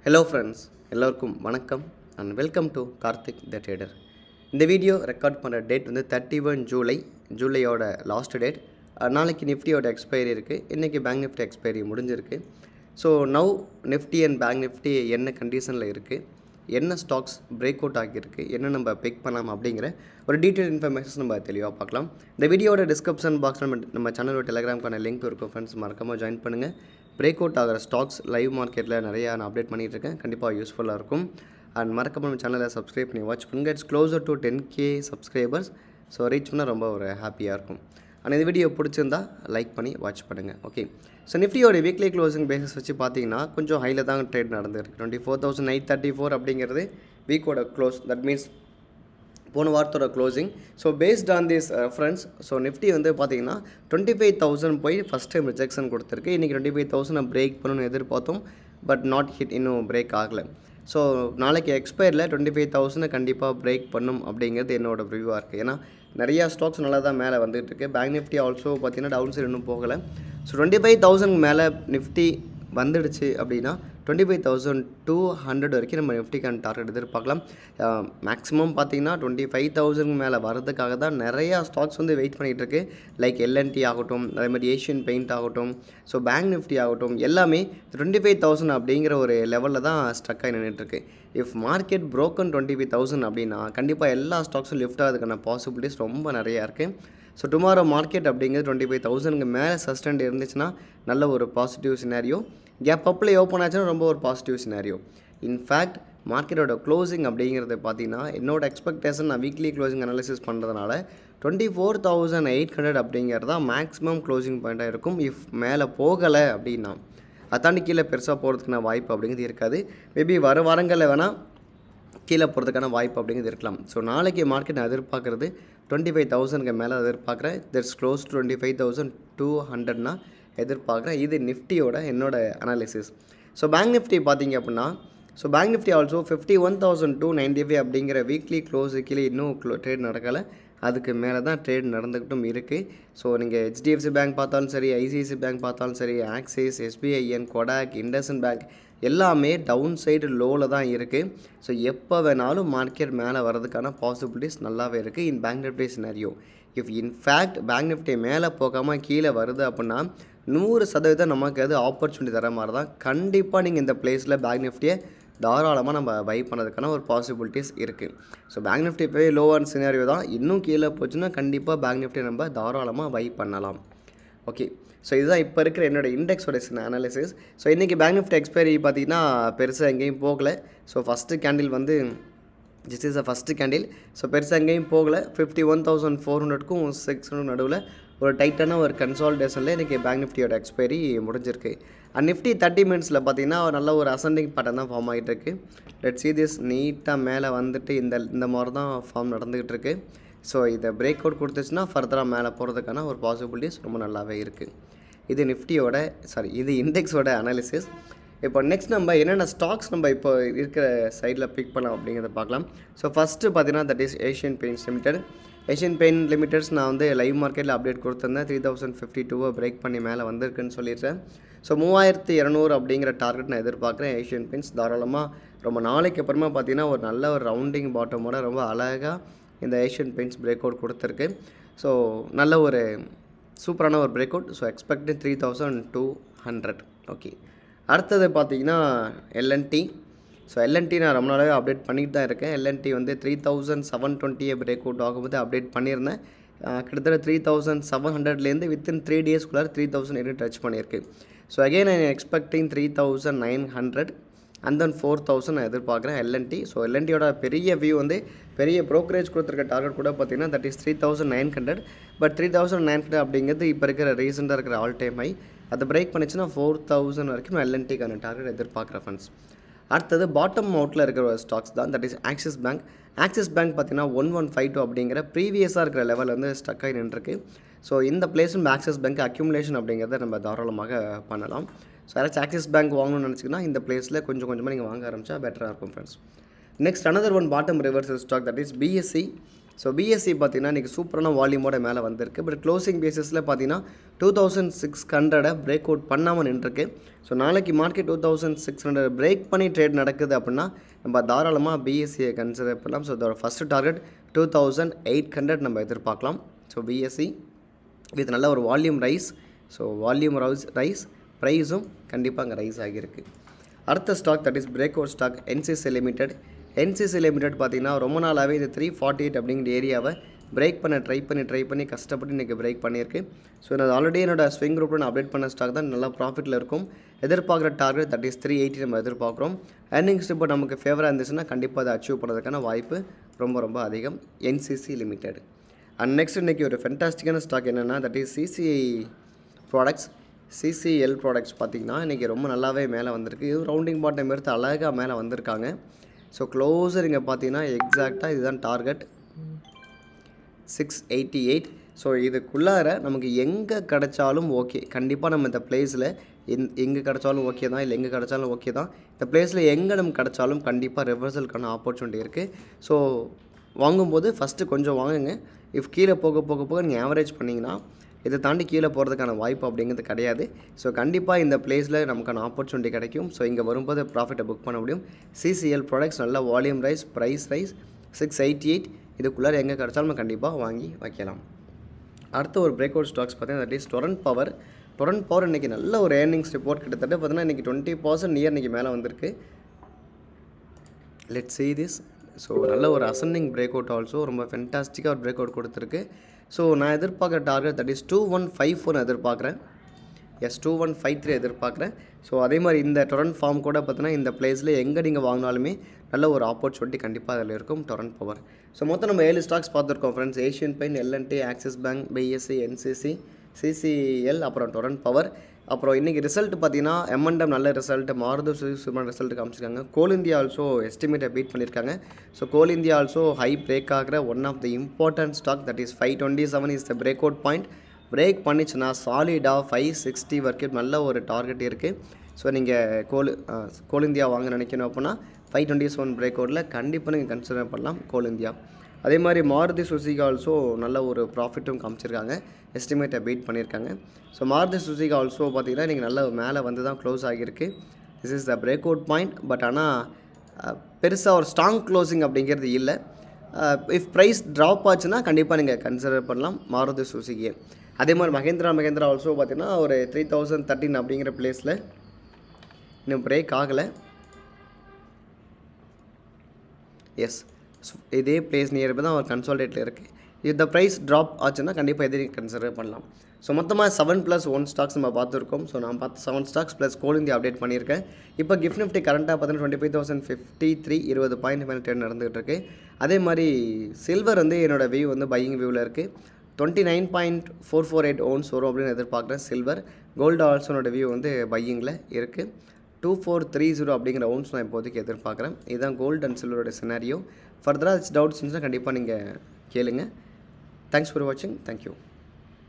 Hello friends, எல்லோருக்கும் வணக்கம் and welcome to Karthik the Trader. இந்த வீடியோ ரெக்கார்ட் பண்ணுற டேட் வந்து 31 ஜூலையோட லாஸ்ட் டேட். நாளைக்கு நிஃப்டியோட எக்ஸ்பைரி இருக்குது, இன்றைக்கி பேங்க் நிஃப்டி எக்ஸ்பைரி முடிஞ்சிருக்கு. So now Nifty and bank Nifty என்ன கண்டிஷனில் இருக்குது, என்ன ஸ்டாக்ஸ் பிரேக் அவுட் ஆகியிருக்கு, என்ன நம்ம பிக் பண்ணலாம் அப்படிங்கிற ஒரு டீட்டெயில் இன்ஃபர்மேஷன்ஸ் நம்ம தெளிவாக பார்க்கலாம். இந்த வீடியோட டிஸ்கிரிப்ஷன் பாக்ஸில் நம்ம சேனலோட டெலிகிராம்க்கான லிங்க் இருக்கும் ஃப்ரெண்ட்ஸ், மறக்காமல் ஜாயின் பண்ணுங்கள். பிரேக் அவுட் ஆகிற ஸ்டாக்ஸ் லைவ் மார்க்கெட்டில் நிறையா நான் அப்டேட் பண்ணிகிட்ருக்கேன், கண்டிப்பாக யூஸ்ஃபுல்லாக இருக்கும். அண்ட் மறக்காமல் நம்ம சேனலை சப்ஸ்கிரைப் பண்ணி வாட்ச் பண்ணுங்கள். It's closer to 10K subscribers. So reach பண்ணால் ரொம்ப ஒரு ஹாப்பியாக இருக்கும். அண்ட் இந்த வீடியோ பிடிச்சிருந்தா லைக் பண்ணி வாட்ச் பண்ணுங்கள். ஓகே, ஸோ நிஃப்டியோட வீக்லி க்ளோசிங் பேசிஸ் வச்சு பார்த்தீங்கன்னா கொஞ்சம் ஹையில் தான் ட்ரேட் நடந்துருக்கு. 24,834 அப்படிங்கிறது வீக்கோட க்ளோஸ், தட் மீன்ஸ் போன வாரத்தோட closing. So based on this reference, so Nifty வந்து பார்த்தீங்கன்னா 25,000 போய் ஃபஸ்ட் டைம் ரிஜெக்ஷன் கொடுத்துருக்கு. இன்றைக்கி 25,000 பிரேக் பண்ணணும்னு எதிர்பார்த்தோம், பட் நாட் ஹிட், இன்னும் பிரேக் ஆகலை. ஸோ நாளைக்கு எக்ஸ்பயரில் 25,000 கண்டிப்பாக பிரேக் பண்ணும் அப்படிங்கிறது என்னோடய ரிவ்யூவாக இருக்குது. ஏன்னா நிறையா ஸ்டாக்ஸ் நல்லா தான் மேலே வந்துட்டுருக்கு. பேங்க் நிஃப்டி ஆல்சோ பார்த்தீங்கன்னா டவுன் சைடு இன்னும் போகலை. ஸோ 25,000 மேலே நிஃப்டி வந்துடுச்சு அப்படின்னா 25,200 வரைக்கும் நம்ம நிஃப்டிக்கான டார்கெட் எதிர்பார்க்கலாம். மேக்ஸிமம் பார்த்தீங்கன்னா 25,000 மேலே வரதுக்காக தான் நிறையா ஸ்டாக்ஸ் வந்து வெயிட் பண்ணிகிட்டு இருக்கு. லைக் எல்என்டி ஆகட்டும், அதேமாதிரி ஏஷியன் பெயிண்ட் ஆகட்டும், ஸோ பேங்க் நிஃப்டி ஆகட்டும், எல்லாமே 25,000 அப்படிங்கிற ஒரு லெவலில் தான் ஸ்ட்ரக் ஆகி நின்றுட்டுருக்கு. இஃப் மார்க்கெட் broken 25,000 அப்படின்னா கண்டிப்பாக எல்லா ஸ்டாக்ஸும் லிஃப்ட் ஆகிறதுக்கான பாசிபிலிட்டிஸ் ரொம்ப நிறையா இருக்குது. ஸோ டுமாரோ மார்க்கெட் அப்படிங்கிறது 25,000 மேலே சஸ்டெண்ட் இருந்துச்சுன்னா நல்ல ஒரு பாசிட்டிவ் சினாரியோ. கேப் அப்பில் ஓப்பன் ஆச்சுன்னா ரொம்ப ஒரு பாசிட்டிவ் சினாரியோ. இன்ஃபேக்ட் மார்க்கெட்டோட க்ளோசிங் அப்படிங்கிறது பார்த்தீங்கன்னா என்னோடய எக்ஸ்பெக்டேஷன், நான் வீக்லி க்ளோசிங் அனாலிசிஸ் பண்ணுறதுனால 24,800 அப்படிங்கிறது தான் மேக்ஸிமம் க்ளோசிங் பாயிண்ட்டாக இருக்கும். இஃப் மேலே போகலை அப்படின்னா அதாண்டி கீழே பெருசாக போகிறதுக்கான வாய்ப்பு அப்படிங்கிறது இருக்காது. மேபி வர வாரங்களில் வேணால் கீழே போகிறதுக்கான வாய்ப்பு அப்படிங்கிறது இருக்கலாம். ஸோ நாளைக்கு மார்க்கெட் நான் எதிர்பார்க்குறது 25,000 மேலே எதிர்பார்க்குறேன். தட்ஸ் க்ளோஸ் டு 25,200 எதிர்பார்க்குறேன். இது நிஃப்டியோட என்னோட அனாலிசிஸ். ஸோ பேங்க் நிஃப்டி பார்த்தீங்க அப்படின்னா, ஸோ பேங்க் நிஃப்டி ஆல்சோ 51,295 அப்படிங்கிற வீக்லி க்ளோஸு கீழே இன்னும் ட்ரேட் நடக்கலை. அதுக்கு மேலே தான் ட்ரேட் நடந்துக்கிட்டும் இருக்குது. ஸோ நீங்கள் HDFC பேங்க் பார்த்தாலும் சரி, ICICI பேங்க் பார்த்தாலும் சரி, axis, SBIN, Kotak, IndusInd bank எல்லாமே டவுன் சைடு லோவில் தான் இருக்குது. ஸோ எப்போ வேணாலும் மார்க்கெட் மேலே வரதுக்கான பாசிபிலிட்டிஸ் நல்லாவே இருக்குது இன் bank Nifty scenario. If in fact bank Nifty மேலே போகாமல் கீழே வருது அப்படின்னா 100% நமக்கு அது ஆப்பர்ச்சுனிட்டி தர மாதிரி தான். கண்டிப்பாக நீங்கள் இந்த பிளேஸில் பேங்க் நிஃப்டியை தாராளமாக நம்ம பை பண்ணுறதுக்கான ஒரு பாசிபிலிட்டிஸ் இருக்குது. ஸோ பேங்க் நிஃப்டி போய் லோவான சினாரியோ தான். இன்னும் கீழே போச்சுன்னா கண்டிப்பாக பேங்க் நிஃப்டியை நம்ம தாராளமாக பை பண்ணலாம். ஓகே, ஸோ இதுதான் இப்போ இருக்கிற என்னோடய இண்டெக்ஸோட அனாலிசிஸ். ஸோ இன்றைக்கி பேங்க் நிஃப்டி எக்ஸ்பைரி பார்த்திங்கன்னா பெருசாக எங்கேயும் போகலை. ஸோ ஃபஸ்ட்டு கேண்டில் வந்து this is a first candle. So பெருசாக எங்கேயும் போகலை. 51,400க்கும் 600 நடுவில் ஒரு டைட்டான ஒரு கன்சால்டேஷனில் இன்றைக்கி பேங்க் நிஃப்டியோட எக்ஸ்பைரி முடிஞ்சிருக்கு. அண்ட் நிஃப்டி 30 மினிட்ஸில் பார்த்தீங்கன்னா நல்ல ஒரு அசெண்டிங் பேட்டர்ன் தான் ஃபார்ம் ஆகிட்டு இருக்கு. Let's see this. நீட்டாக மேலே வந்துட்டு இந்த மாதிரி தான் ஃபார்ம் நடந்துக்கிட்டு இருக்குது. ஸோ இதை பிரேக் அவுட் கொடுத்துச்சுன்னா ஃபர்தராக மேலே போகிறதுக்கான ஒரு பாசிபிலிட்டிஸ் ரொம்ப நல்லாவே இருக்குது. இது நிஃப்டியோட இது இண்டெக்ஸோட அனாலிசிஸ். இப்போ நெக்ஸ்ட் நம்ம என்னென்ன ஸ்டாக்ஸ் நம்ம இப்போ இருக்கிற சைடில் பிக் பண்ணலாம் அப்படிங்கிறத பார்க்கலாம். ஸோ ஃபஸ்ட்டு பார்த்தீங்கன்னா that is Asian paints limited. Asian paint limiteds நான் வந்து லைவ் மார்க்கெட்டில் அப்டேட் கொடுத்துருந்தேன். 3,052 பிரேக் பண்ணி மேலே வந்திருக்குன்னு சொல்லிடுறேன். ஸோ 3,200 அப்படிங்கிற டார்கெட் நான் எதிர்பார்க்குறேன். ஏஷியன் பெயிண்ட்ஸ் தாராளமாக ரொம்ப நாளைக்கு அப்புறமா பார்த்தீங்கன்னா ஒரு நல்ல ஒரு ரவுண்டிங் பாட்டமோட ரொம்ப அழகாக இந்த ஏஷியன் பெயிண்ட்ஸ் பிரேக் அவுட் கொடுத்துருக்கு. ஸோ நல்ல ஒரு சூப்பரான ஒரு break out. So expected 3,200. Okay, அடுத்தது பார்த்தீங்கன்னா எல்என்டி. ஸோ எல்என்டி நான் ரொம்ப நாளாகவே அப்டேட் பண்ணிட்டு தான் இருக்கேன். எல்என்டி வந்து 3,720 பிரேக் அவுட் ஆகும்போது அப்டேட் பண்ணியிருந்தேன். கிட்டத்தட்ட 3,700லேருந்து வித்தின் 3 டேஸ்க்குள்ளார 3,000 டச் பண்ணியிருக்கு. So again I expecting 3,900 and then 4,000 நான் எதிர்பார்க்குறேன் எல்என்டி. ஸோ எல்என்டியோட பெரிய வியூ வந்து பெரிய ப்ரோக்கரேஜ் கொடுத்துருக்க டார்கெட் கூட பார்த்தீங்கன்னா தட் இஸ் 3,900. பட் 3,900 அப்படிங்கிறது இப்போ இருக்கிற ரீசெண்டாக இருக்கிற ஆல் டைம் ஹை. அதை பிரேக் பண்ணிச்சுன்னா 4,000 வரைக்கும் நான் எல்என்டிக்கான டார்கெட் எதிர்பார்க்குறேன் ஃப்ரெண்ட்ஸ். அடுத்தது பாட்டம் அவுட்டில் இருக்கிற ஒரு ஸ்டாக்ஸ் தான், that is axis bank. Axis bank பார்த்தீங்கன்னா 1152 அப்படிங்கிற ப்ரீவியஸாக இருக்கிற லெவல் வந்து ஸ்டக் ஆகி நின்றுருக்கு. ஸோ இந்த பிளேஸும் ஆக்சிஸ் பேங்க் அக்யூமுலேஷன் அப்படிங்கிறத நம்ம தாராளமாக பண்ணலாம். ஸோ யாராச்சும் ஆக்சிஸ் பேங்க் வாங்கணும்னு நினச்சிங்கன்னா இந்த பிளேஸில் கொஞ்சம் கொஞ்சமாக நீங்கள் வாங்க ஆரம்பித்தா பெட்டராக இருக்கும் friends. Next another one bottom reversal stock, that is BSC. So BSC பார்த்தீங்கன்னா இன்றைக்கி சூப்பரான வால்யூமோட மேலே வந்திருக்கு. பட் க்ளோசிங் பேசிஸில் பார்த்தீங்கன்னா 2600 பிரேக் அவுட் பண்ணாமல் நின்றுருக்கு. ஸோ நாளைக்கு மார்க்கெட் 2600 பிரேக் பண்ணி ட்ரேட் நடக்குது அப்படின்னா நம்ம தாராளமாக பிஎஸ்சியை கன்சிடர் பண்ணலாம். ஸோ இதோட ஃபஸ்ட்டு டார்கெட் 2800 நம்ம எதிர்பார்க்கலாம். ஸோ பிஎஸ்சி வித் நல்ல ஒரு volume rise. So volume rise, ப்ரைஸும் கண்டிப்பாக அங்கே ரைஸ் ஆகியிருக்கு. அடுத்த stock that is break out stock NCC limited. NCC limited பார்த்திங்கன்னா ரொம்ப நாளாகவே இது 348 அப்படிங்கிற ஏரியாவை பிரேக் பண்ண ட்ரை பண்ணி கஷ்டப்பட்டு இன்றைக்கி பிரேக் பண்ணியிருக்கு. ஸோ நான் ஆல்ரெடி என்னோட ஸ்விங் குரூப்பில் நான் அப்டேட் பண்ண ஸ்டாக் தான் நல்லா ப்ராஃபிட்டில் இருக்கும். எதிர்பார்க்குற டார்கெட் தட் இஸ் 380 நம்ம எதிர்பார்க்குறோம். ஏர்னிங்ஸ் இப்போ நமக்கு ஃபேவராக இருந்துச்சுன்னா கண்டிப்பாக அதை அச்சீவ் பண்ணுறதுக்கான வாய்ப்பு ரொம்ப அதிகம் என்சிசி லிமிடெட். அண்ட் நெக்ஸ்ட் இன்றைக்கி ஒரு ஃபென்டாஸ்டிக்கான ஸ்டாக் என்னென்னா that is products. CCL products பார்த்திங்கன்னா இன்றைக்கி ரொம்ப நல்லாவே மேலே வந்திருக்கு. இது ரவுண்டிங் பாட்டம் எடுத்து அழகாக மேலே வந்திருக்காங்க. ஸோ க்ளோஸர் இங்கே பார்த்தீங்கன்னா எக்ஸாக்டாக இதுதான் டார்கெட் 688. ஸோ இதுக்குள்ளார நமக்கு எங்கே கிடச்சாலும் ஓகே. கண்டிப்பாக நம்ம இந்த பிளேஸில் எங்கே கிடச்சாலும் ஓகே தான், இல்லை எங்கே கிடச்சாலும் ஓகே தான். இந்த பிளேஸில் எங்கே நம்ம கிடச்சாலும் கண்டிப்பாக ரிவர்சலுக்கான ஆப்பர்ச்சுனிட்டி இருக்குது. ஸோ வாங்கும்போது ஃபஸ்ட்டு கொஞ்சம் வாங்குங்க. இஃப் கீழே போக நீங்கள் ஆவரேஜ் பண்ணிங்கன்னா இதை தாண்டி கீழே போகிறதுக்கான வாய்ப்பு அப்படிங்கிறது கிடையாது. ஸோ கண்டிப்பாக இந்த பிளேஸில் நமக்கான ஆப்பர்ச்சுனிட்டி கிடைக்கும். ஸோ இங்கே வரும்போது ப்ராஃபிட்டை புக் பண்ண முடியும். சிசிஎல் ப்ராடக்ட்ஸ் நல்ல வால்யூம் ரைஸ், ப்ரைஸ் ரைஸ் 688. இதுக்குள்ளார எங்கே கிடச்சாலும் நம்ம கண்டிப்பாக வாங்கி வைக்கலாம். அடுத்த ஒரு பிரேக் அவுட் ஸ்டாக்ஸ் பார்த்தீங்கன்னா that is torrent power. Torrent power இன்றைக்கி நல்ல ஒரு ஏர்னிங்ஸ் ரிப்போர்ட் கிட்டத்தட்ட பார்த்தீங்கன்னா இன்றைக்கி 20% நியர் இன்றைக்கி மேலே வந்திருக்கு. Let's see this. ஸோ நல்ல ஒரு அசெண்டிங் பிரேக் அவுட் ஆல்சோ ரொம்ப ஃபென்டாஸ்டிக்காக ஒரு பிரேக் அவுட் கொடுத்துருக்கு. ஸோ நான் எதிர்பார்க்குற டார்கெட் தட் இஸ் 2154 எதிர்பார்க்குறேன். எஸ் 2153 எதிர்பார்க்குறேன். ஸோ அதே மாதிரி இந்த டொரண்ட் ஃபார்ம் கூட பார்த்தீங்கன்னா இந்த பிளேஸில் எங்கே நீங்கள் வாங்கினாலுமே நல்ல ஒரு ஆப்பர்ச்சுனிட்டி கண்டிப்பாக அதில் இருக்கும் டொரண்ட் பவர். ஸோ மொத்தம் நம்ம 7 ஸ்டாக்ஸ் பார்த்துருக்கோம் friends. Asian paint, LNT, Axis bank, BSC, NCC, CCL, அப்புறம் டொரண்ட் பவர். அப்புறம் இன்றைக்கி ரிசல்ட் பார்த்தீங்கன்னா எம்என்டம் நல்ல ரிசல்ட், மாருதி சுசுகி ரிசல்ட் காமிச்சிருக்காங்க. கோல் இந்தியா ஆல்சோ எஸ்டிமேட்டை பீட் பண்ணியிருக்காங்க. So Coal India also high break ஆகிற one of the important stock that is 527 is the break out point. Break பண்ணிச்சுன்னா சாலிடாக 560 வரைக்கும் நல்ல ஒரு டார்கெட் இருக்குது. ஸோ நீங்கள் கோல் இந்தியா வாங்க நினைக்கணும் அப்படின்னா 527 பிரேக் அவுட்டில் கண்டிப்பாக நீங்கள் கன்சிடர் பண்ணலாம் கோல் இந்தியா. அதே மாதிரி மாருதி சுசுகி ஆல்சோ நல்ல ஒரு ப்ராஃபிட்டும் காமிச்சிருக்காங்க, எஸ்டிமேட்டை பீட் பண்ணியிருக்காங்க. ஸோ மாருதி சுசுகி ஆல்சோ பார்த்திங்கன்னா நீங்கள் நல்ல மேலே வந்து தான் க்ளோஸ் ஆகியிருக்கு. This is the break out point. But ஆனால் பெருசாக ஒரு ஸ்ட்ராங் க்ளோசிங் அப்படிங்கிறது இல்லை. இஃப் ப்ரைஸ் ட்ராப் ஆச்சுன்னா கண்டிப்பாக நீங்கள் கன்சிடர் பண்ணலாம் மாருதி சுசுகியை. அதே மாதிரி மகேந்திரா ஆல்சோ பார்த்திங்கன்னா ஒரு 3013 அப்படிங்கிற பிளேஸில் இன்னும் பிரேக் ஆகலை. எஸ் இதே பிளேஸ் நியர்பை தான் ஒரு கன்சால்டேட்டில் இருக்குது. இந்த ப்ரைஸ் ட்ராப் ஆச்சுன்னா கண்டிப்பாக எதிரி கன்சிடர் பண்ணலாம். ஸோ மொத்தமாக 7+1 ஸ்டாக்ஸ் நம்ம பார்த்துருக்கோம். ஸோ நான் பார்த்து 7 ஸ்டாக்ஸ் ப்ளஸ் கோல் இந்தியா அப்டேட் பண்ணியிருக்கேன். இப்போ கிஃப்ட் நிஃப்டி கரண்ட்டாக பார்த்தீங்கன்னா 25,053 20 பாயிண்ட் மேலே ட்ரேட் நடந்துகிட்டு இருக்குது. அதே மாதிரி சில்வர் வந்து என்னோடய வியூ வந்து பையிங் வியூவில் இருக்குது. 29.448 ounce வரும் அப்படின்னு எதிர்பார்க்குறேன் சில்வர். கோல்டு ஆல்சோனோட வியூ வந்து பையிங்கில் இருக்குது. 2430 அப்படிங்கிற ounce நான் இப்போதைக்கு எதிர்பார்க்குறேன். இதுதான் கோல்டு அண்ட் சில்வரோட சினாரியோ. ஃபர்தராக டவுட்ஸ் இருந்துச்சுன்னா கண்டிப்பாக நீங்கள் கேளுங்க. தேங்க்ஸ் ஃபார் வாட்சிங். தேங்க்யூ.